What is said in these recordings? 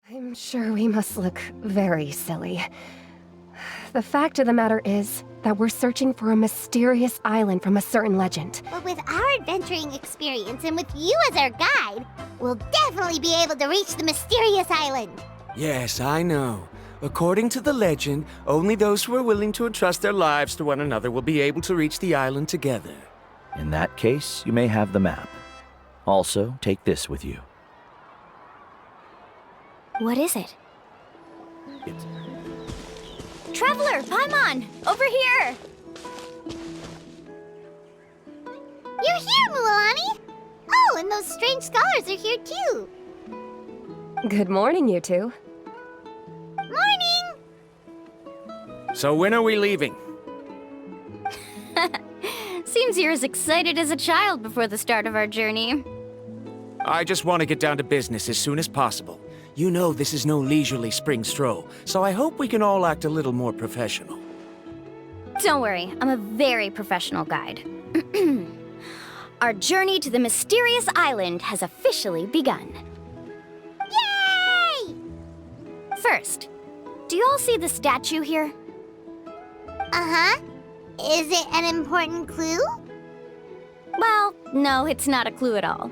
I'm sure we must look very silly. The fact of the matter is that we're searching for a mysterious island from a certain legend. But with our adventuring experience and with you as our guide, we'll definitely be able to reach the mysterious island. Yes, I know. According to the legend, only those who are willing to entrust their lives to one another will be able to reach the island together. In that case, you may have the map. Also, take this with you. What is it? It's... Traveler, Paimon! Over here! You're here, Mualani! Oh, and those strange scholars are here too! Good morning, you two. Morning! So when are we leaving? Seems you're as excited as a child before the start of our journey. I just want to get down to business as soon as possible. You know this is no leisurely spring stroll, so I hope we can all act a little more professional. Don't worry, I'm a very professional guide. Our journey to the mysterious island has officially begun. Yay! First, do you all see the statue here? Uh-huh. Is it an important clue? Well, no, it's not a clue at all.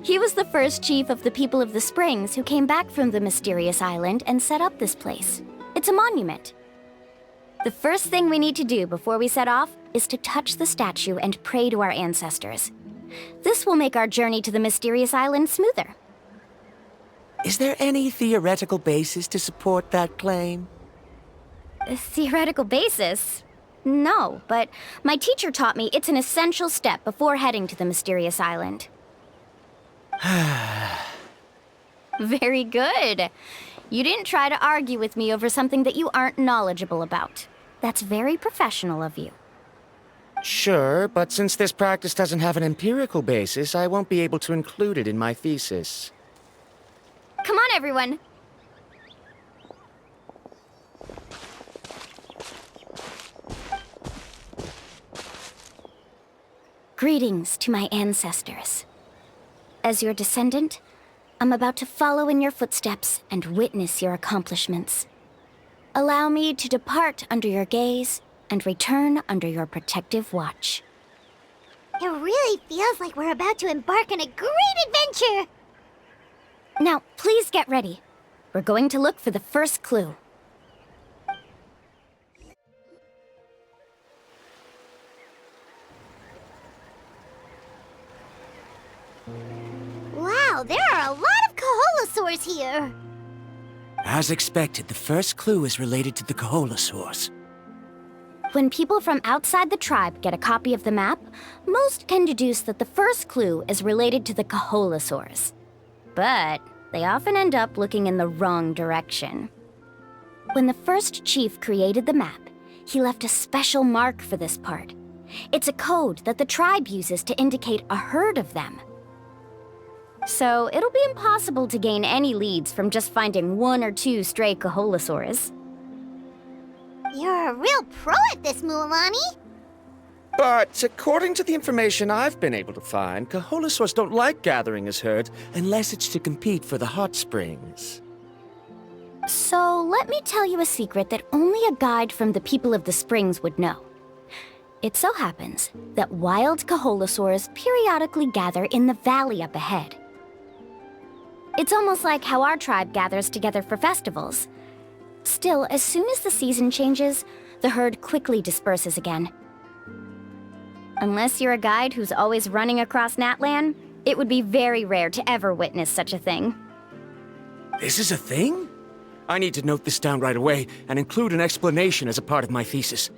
He was the first chief of the people of the Springs who came back from the mysterious island and set up this place. It's a monument. The first thing we need to do before we set off is to touch the statue and pray to our ancestors. This will make our journey to the mysterious island smoother. Is there any theoretical basis to support that claim? A theoretical basis? No, but my teacher taught me it's an essential step before heading to the mysterious island. Very good. You didn't try to argue with me over something that you aren't knowledgeable about. That's very professional of you. Sure, but since this practice doesn't have an empirical basis, I won't be able to include it in my thesis. Come on, everyone. Greetings to my ancestors. As your descendant, I'm about to follow in your footsteps and witness your accomplishments. Allow me to depart under your gaze and return under your protective watch. It really feels like we're about to embark on a great adventure! Now, please get ready. We're going to look for the first clue. Wow, there are a lot of Koholasaurs here! As expected, the first clue is related to the Koholasaurs. When people from outside the tribe get a copy of the map, most can deduce that the first clue is related to the Koholasaurs. But they often end up looking in the wrong direction. When the first chief created the map, he left a special mark for this part. It's a code that the tribe uses to indicate a herd of them. So it'll be impossible to gain any leads from just finding one or two stray Koholasaurs. You're a real pro at this, Mualani! But according to the information I've been able to find, Koholasaurs don't like gathering as herds unless it's to compete for the hot springs. So let me tell you a secret that only a guide from the people of the springs would know. It so happens that wild Koholasaurs periodically gather in the valley up ahead. It's almost like how our tribe gathers together for festivals. Still, as soon as the season changes, the herd quickly disperses again. Unless you're a guide who's always running across Natlan, it would be very rare to ever witness such a thing. This is a thing? I need to note this down right away and include an explanation as a part of my thesis.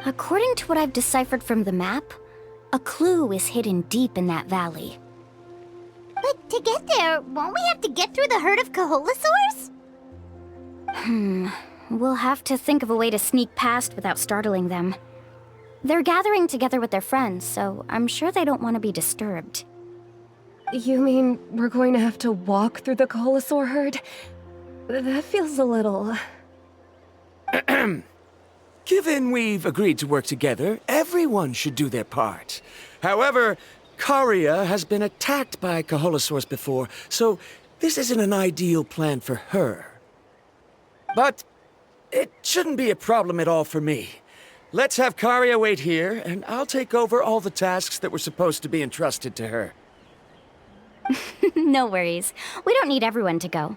According to what I've deciphered from the map, a clue is hidden deep in that valley. But to get there, won't we have to get through the herd of Koholasaurs? We'll have to think of a way to sneak past without startling them. They're gathering together with their friends, so I'm sure they don't want to be disturbed. You mean we're going to have to walk through the Koholasaur herd? That feels a little... Given we've agreed to work together, everyone should do their part. However, Karia has been attacked by Koholasaurs before, so this isn't an ideal plan for her. But it shouldn't be a problem at all for me. Let's have Karia wait here, and I'll take over all the tasks that were supposed to be entrusted to her. No worries. We don't need everyone to go.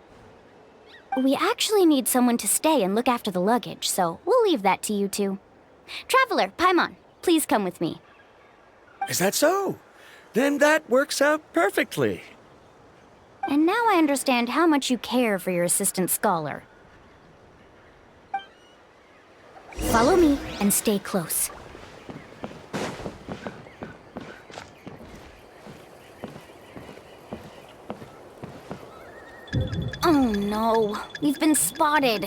We actually need someone to stay and look after the luggage, so we'll leave that to you two. Traveler, Paimon, please come with me. Is that so? Then that works out perfectly. And now I understand how much you care for your assistant scholar. Follow me and stay close. Oh no, we've been spotted.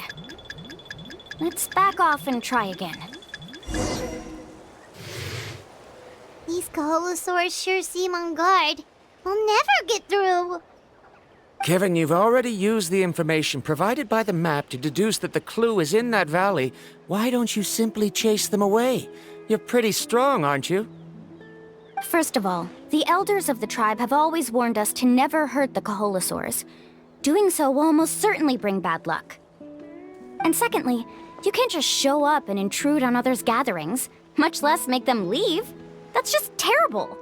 Let's back off and try again. These Koholasaurs sure seem on guard. We'll never get through. Given you've already used the information provided by the map to deduce that the clue is in that valley, why don't you simply chase them away? You're pretty strong, aren't you? First of all, the elders of the tribe have always warned us to never hurt the Koholasaurs. Doing so will almost certainly bring bad luck. And secondly, you can't just show up and intrude on others' gatherings, much less make them leave. That's just terrible.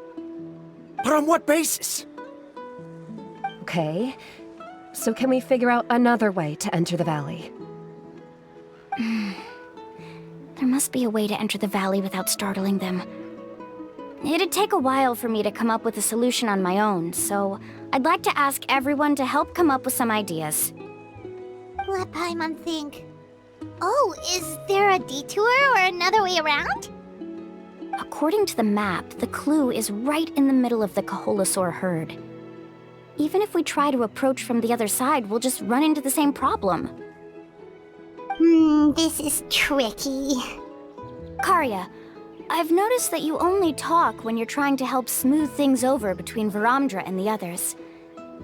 But on what basis? Okay. So can we figure out another way to enter the valley? There must be a way to enter the valley without startling them. It'd take a while for me to come up with a solution on my own, so I'd like to ask everyone to help come up with some ideas. Let Paimon think. Oh, is there a detour or another way around? According to the map, the clue is right in the middle of the Koholasaur herd. Even if we try to approach from the other side, we'll just run into the same problem. This is tricky. Karia, I've noticed that you only talk when you're trying to help smooth things over between Varamdra and the others.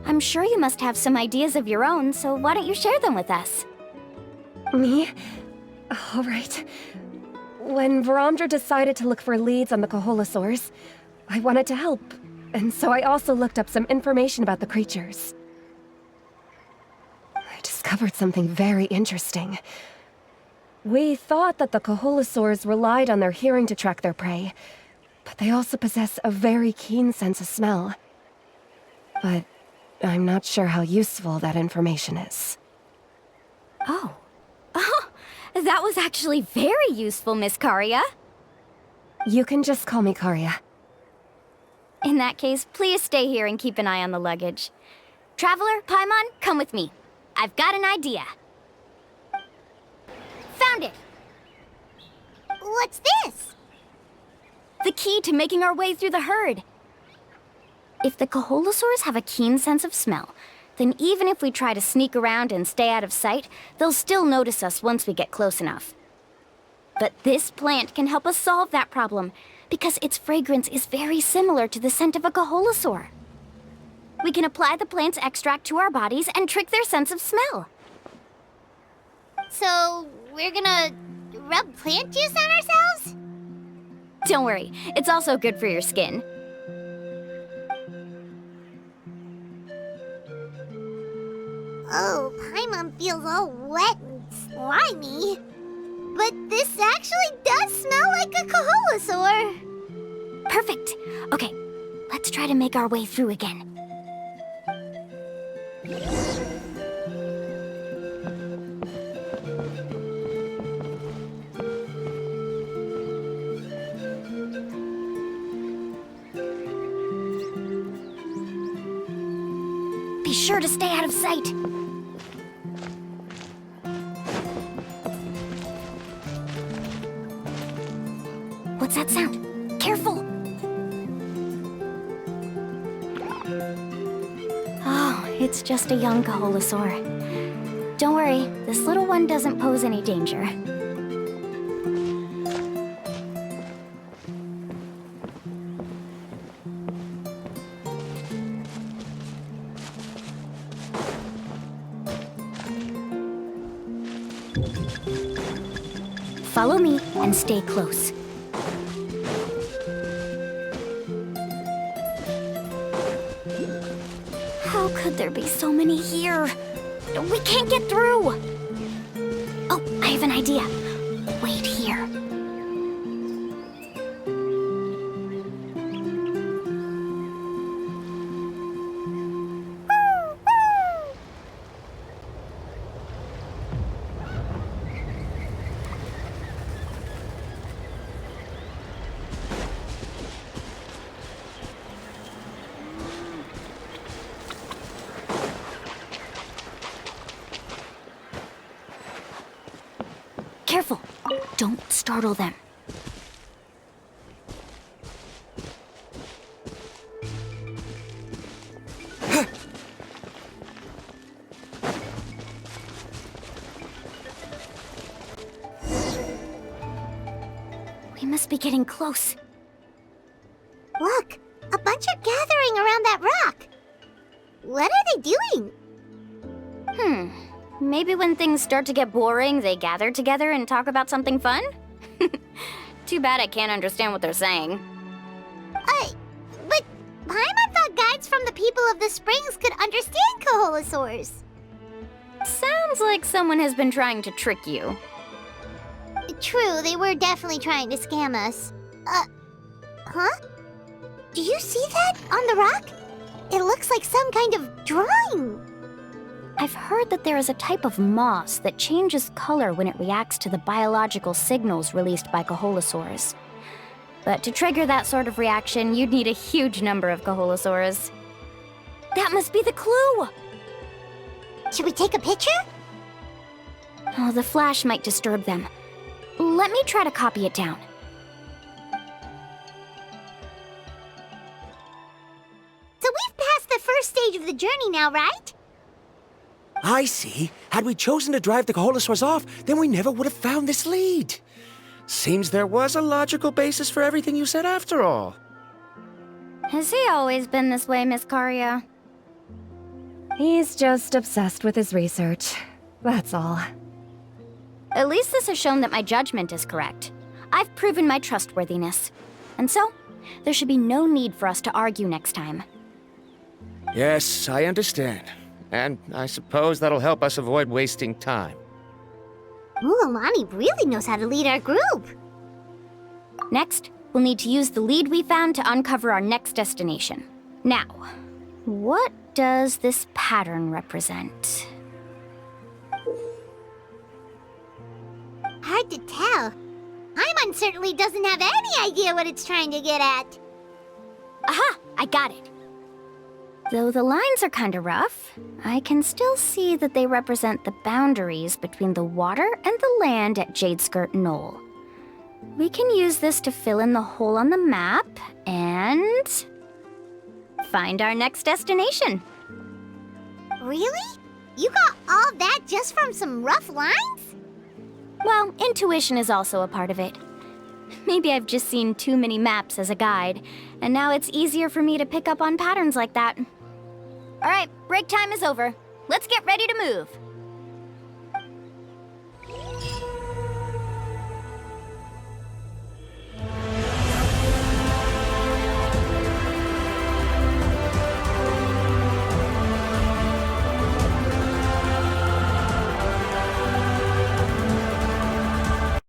I'm sure you must have some ideas of your own, so why don't you share them with us? Me? All right. When Varamdra decided to look for leads on the Koholasaurs, I wanted to help, and so I also looked up some information about the creatures. I discovered something very interesting. We thought that the Koholasaurs relied on their hearing to track their prey, but they also possess a very keen sense of smell. But I'm not sure how useful that information is. Oh. Oh, that was actually very useful, Miss Karia. You can just call me Karia. In that case, please stay here and keep an eye on the luggage. Traveler, Paimon, come with me. I've got an idea. Found it! What's this? The key to making our way through the herd. If the Koholasaurs have a keen sense of smell, then even if we try to sneak around and stay out of sight, they'll still notice us once we get close enough. But this plant can help us solve that problem, because its fragrance is very similar to the scent of a Koholasaur. We can apply the plant's extract to our bodies and trick their sense of smell. So, we're gonna rub plant juice on ourselves? Don't worry, it's also good for your skin. Oh, Paimon feels all wet and slimy. But this actually does smell like a Koholasaur. Perfect. Okay, let's try to make our way through again. Be sure to stay out of sight. What's that sound? Careful! Oh, it's just a young Koholasaur. Don't worry, this little one doesn't pose any danger. Follow me and stay close. How could there be so many here? We can't get through! Oh, I have an idea. Wait here. Careful! Don't startle them. We must be getting close. Look, a bunch are gathering around that rock. What are they doing? Maybe when things start to get boring, they gather together and talk about something fun? Too bad I can't understand what they're saying. But Paimon thought guides from the people of the springs could understand Koholasaurs. Sounds like someone has been trying to trick you. True, they were definitely trying to scam us. Huh? Do you see that on the rock? It looks like some kind of drawing. I've heard that there is a type of moss that changes color when it reacts to the biological signals released by Koholasaurs. But to trigger that sort of reaction, you'd need a huge number of Koholasaurs. That must be the clue! Should we take a picture? Oh, the flash might disturb them. Let me try to copy it down. So we've passed the first stage of the journey now, right? I see. Had we chosen to drive the Koholasaurs off, then we never would have found this lead. Seems there was a logical basis for everything you said after all. Has he always been this way, Miss Karia? He's just obsessed with his research. That's all. At least this has shown that my judgment is correct. I've proven my trustworthiness. And so, there should be no need for us to argue next time. Yes, I understand. And I suppose that'll help us avoid wasting time. Mualani really knows how to lead our group. Next, we'll need to use the lead we found to uncover our next destination. Now, what does this pattern represent? Hard to tell. Paimon certainly doesn't have any idea what it's trying to get at. Aha! I got it! Though the lines are kinda rough, I can still see that they represent the boundaries between the water and the land at Jadeskirt Knoll. We can use this to fill in the hole on the map and find our next destination. Really? You got all that just from some rough lines? Well, intuition is also a part of it. Maybe I've just seen too many maps as a guide, and now it's easier for me to pick up on patterns like that. All right, break time is over. Let's get ready to move.